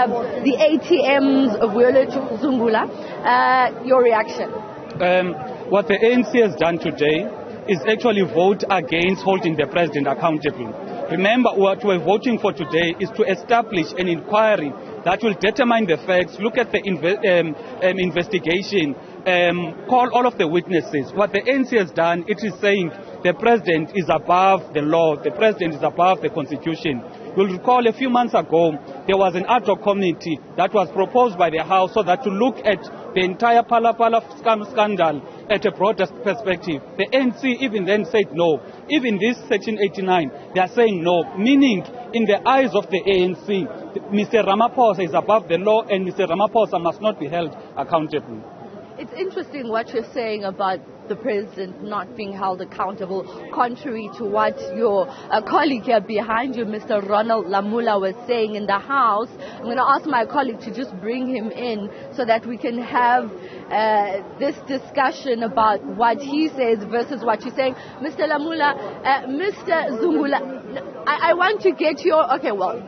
have the ATMs of Vuyol Zungula. Your reaction? What the ANC has done today is actually vote against holding the president accountable. Remember, what we're voting for today is to establish an inquiry that will determine the facts, look at the investigation, call all of the witnesses. What the ANC has done, it is saying the president is above the law, the president is above the constitution. You'll recall a few months ago, there was an ad hoc committee that was proposed by the House so that to look at the entire Phala Phala scandal at a broader perspective. The ANC even then said no. Even this Section 89, they are saying no, meaning in the eyes of the ANC, Mr. Ramaphosa is above the law and Mr. Ramaphosa must not be held accountable. It's interesting what you're saying about the president not being held accountable, contrary to what your colleague here behind you, Mr. Ronald Lamula, was saying in the House. I'm going to ask my colleague to just bring him in so that we can have this discussion about what he says versus what you're saying. Mr. Lamula, Mr. Zungula, I want to get your... Okay, well,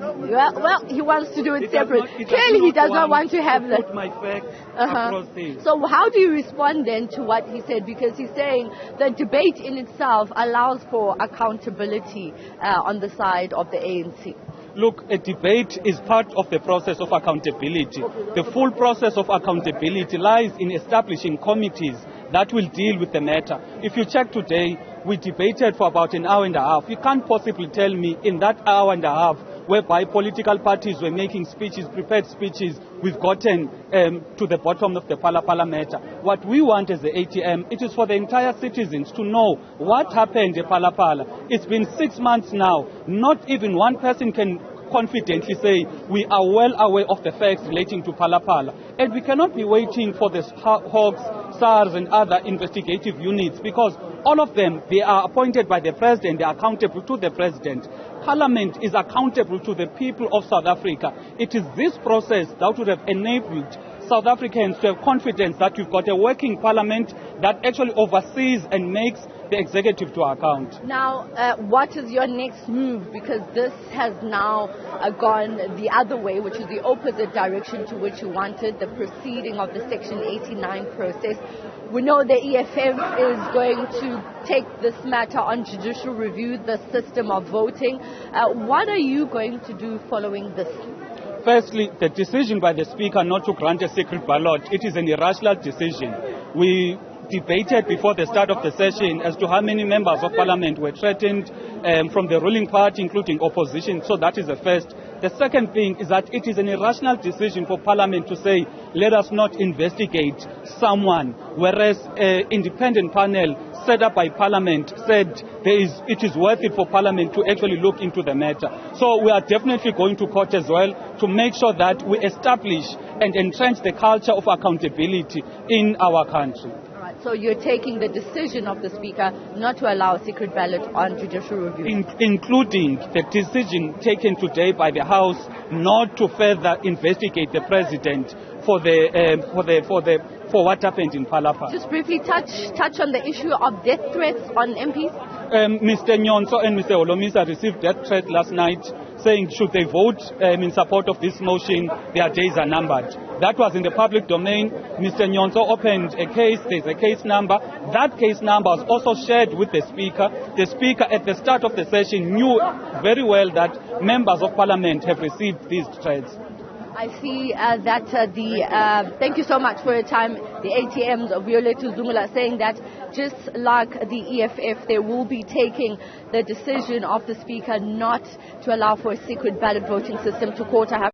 he wants to do it separate. Clearly, he does not want to have that. My facts across things. So how do you respond then to what he said? Because he's saying the debate in itself allows for accountability on the side of the ANC. Look, a debate is part of the process of accountability. The full process of accountability lies in establishing committees that will deal with the matter. If you check today, we debated for about an hour and a half. You can't possibly tell me in that hour and a half whereby political parties were making speeches, prepared speeches, we've gotten to the bottom of the Phala Phala matter. What we want as the ATM, it is for the entire citizens to know what happened at Phala Phala. It's been 6 months now. Not even one person can confidently say we are well aware of the facts relating to Phala Phala. And we cannot be waiting for the Hawks, SARS and other investigative units because all of them, they are appointed by the president, they are accountable to the president. Parliament is accountable to the people of South Africa. It is this process that would have enabled South Africans to have confidence that we've got a working parliament that actually oversees and makes the executive to account. Now, what is your next move? Because this has now gone the other way, which is the opposite direction to which you wanted, the proceeding of the Section 89 process. We know the EFF is going to take this matter on judicial review, the system of voting. What are you going to do following this? Firstly, the decision by the Speaker not to grant a secret ballot, it is an irrational decision. We debated before the start of the session as to how many members of Parliament were threatened from the ruling party, including opposition, so that is the first. The second thing is that it is an irrational decision for Parliament to say, let us not investigate someone, whereas an independent panel set up by Parliament said it is worth it for Parliament to actually look into the matter. So we are definitely going to court as well to make sure that we establish and entrench the culture of accountability in our country. So you're taking the decision of the Speaker not to allow a secret ballot on judicial review? Including the decision taken today by the House not to further investigate the President for what happened in Phala Phala. Just briefly touch on the issue of death threats on MPs. Mr. Nyonso and Mr. Olomisa received death threat last night saying should they vote in support of this motion, their days are numbered. That was in the public domain. Mr. Nyonso opened a case, there's a case number. That case number was also shared with the Speaker. The Speaker at the start of the session knew very well that members of Parliament have received these threats. I see that thank you so much for your time. The ATMs of Vuyol Zungula saying that just like the EFF, they will be taking the decision of the Speaker not to allow for a secret ballot voting system to court.